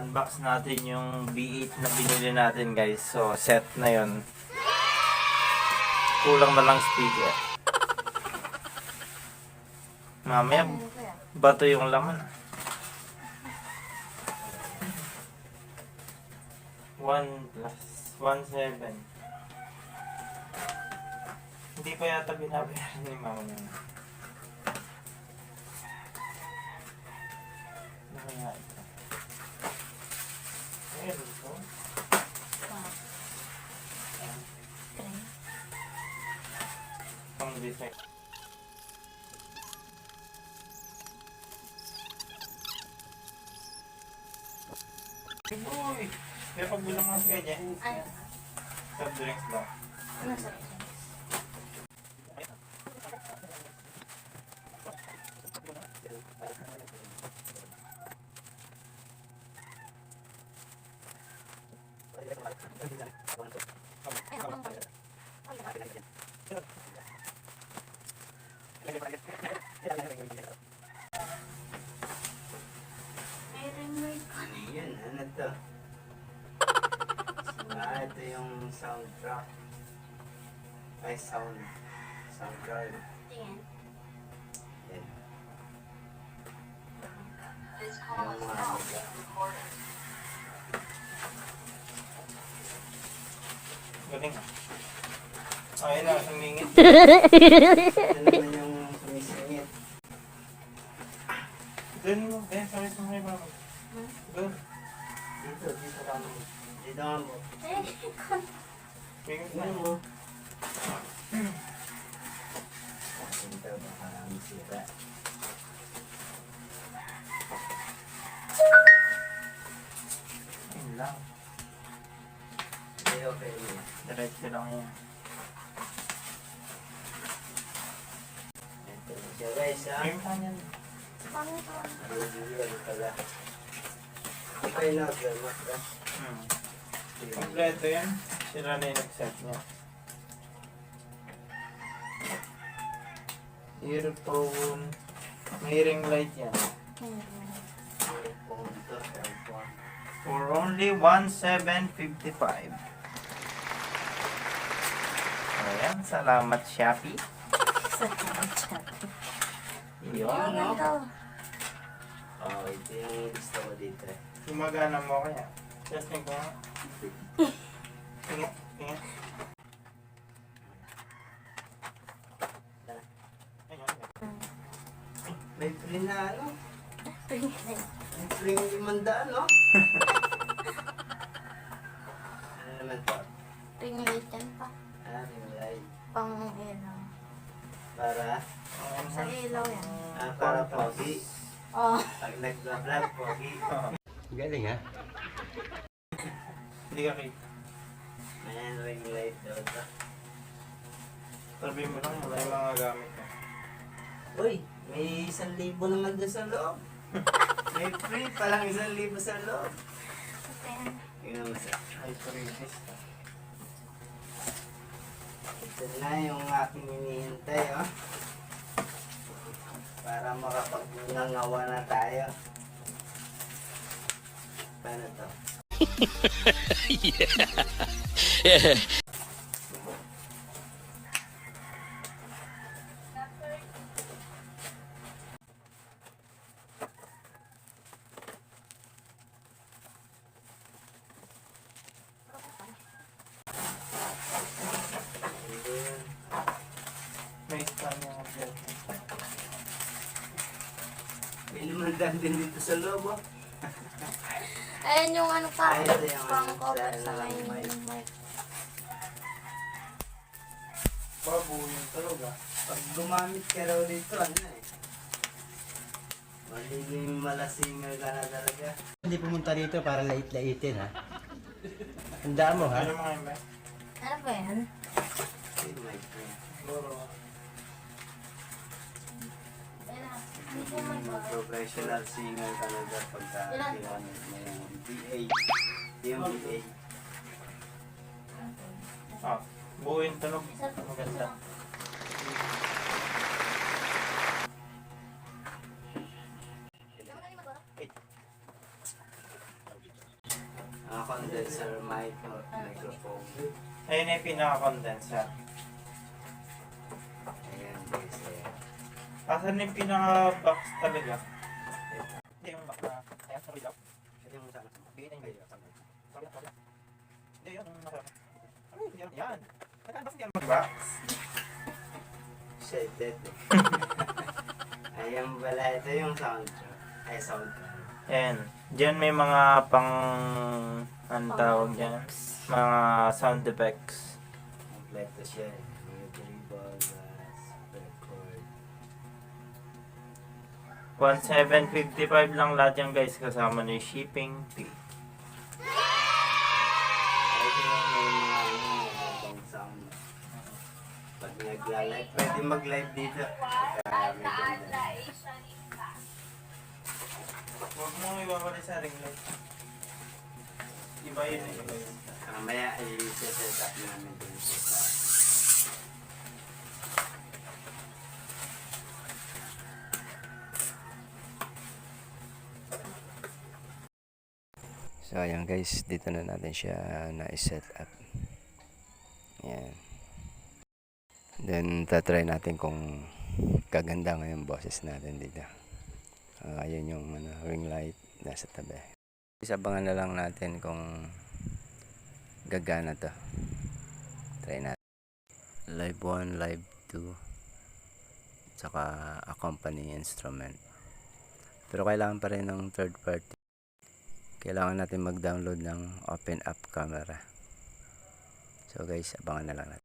unbox natin yung B8 na binili natin guys. So set na yon. Kulang na lang speaker. Mamaya bato yung laman. 1 plus 1.7. Hindi pa yata binabayaran ni mama niya. Ano kaya ito? Meron ito? Pang defect. Uy! Kaya pag bilang mga kanya, soft drinks daw. Ano sa Yan, ano to? Ito yung soundtrack. Ay, soundtrack. tingin? Yan. Yung mga Galing ah. Ayun na, sumingit. ito naman yung sumisingit. Doon mo, sorry sa mga iba. Doon. Dito kami. Dito kami. Sumingit na. Ano mo? Ito, baka masira. Ayun lang. Okay. Diretso lang yan. Ito siya guys, ha? Ayun pa yan. Ano pala? Okay na, mas ka. Kompleto yan. Sila na yung nag-set niya. Earphone. May ring light yan. Cellphone to, cellphone. For only 1,755. Ayan, salamat Shopee. Yun. Ano? Oh, ito yung gusto ko dito. Gumagana mo kaya. Testing ko nga. Tingin, tingin. May free na ano? May free 500, no? Ano naman to? Ring light yan pa. Ring light. Pang ilaw. Para? Sa ilaw yan. Para pogi. Oh. Pag nag-vlog, pogi. Galing, ha? Hindi ka kita. Ayan, ring light daw ito. Sabi mo lang, wala yung mga gamit ko. Uy, may 1,000 naman doon sa loob. May free palang 1,000 sa loob. Tingnan mo sa. Ay, resist. Ito na yung aking hinihintay, oh. Para makapag-nangawa na tayo. Paano to? May stand yung object. May lumandang din dito sa loob, oh. Ayan yung ano pa. Ay, ito yung Pang ano, cover sa sa may mic. mic. Babuhin talaga. Pag gumamit ka raw dito, ano eh. Magiging malasingal ka na talaga. Hindi pumunta dito para lait-laitin, ha? Handa mo, ha? Ano mga yung Ano ba yan? Ay, mic na. Loro. Ayan na. Hindi ko mag- Professional singer talaga pagka ginamit mo yung BA. Yung BA. Ah, buuin tunog. Maganda. condenser microphone. Ayun na yung pinaka-condenser. Ayan guys, ayan. Asan yung pinaka-box talaga? Hindi yung box na, ayan, sa ilaw. Ito yung sana. Bigay na yung ilaw. Sorry. Hindi, yun, yung nasa. Ay, yan. Naka-unbox yan mag-box. Shaded. Ayan pala, ito yung sound. Ay, sound. Ayan. Diyan may mga pang, anong tawag dyan? Mga sound effects. Kompleto siya. Mga dribble, record. 1,755 lang lahat yan guys, kasama na yung shipping fee. Ay, yung may mga ibang sound. Pag nagla-live, pwede mag-live dito. Pagka may ganda. Huwag mo iwawala sa ring light. Iba yun eh, iba yun. Mamaya, i-set up namin dun sa So ayan guys, dito na natin siya na-set up. Ayan. Then tatry natin kung kaganda nga yung boses natin dito. Ayan yung ring light nasa tabi. Isabangan na lang natin kung gagana to. Try natin. Live 1, live 2. Tsaka accompanying instrument. Pero kailangan pa rin ng third party. Kailangan natin mag-download ng open up camera. So guys, abangan na lang natin.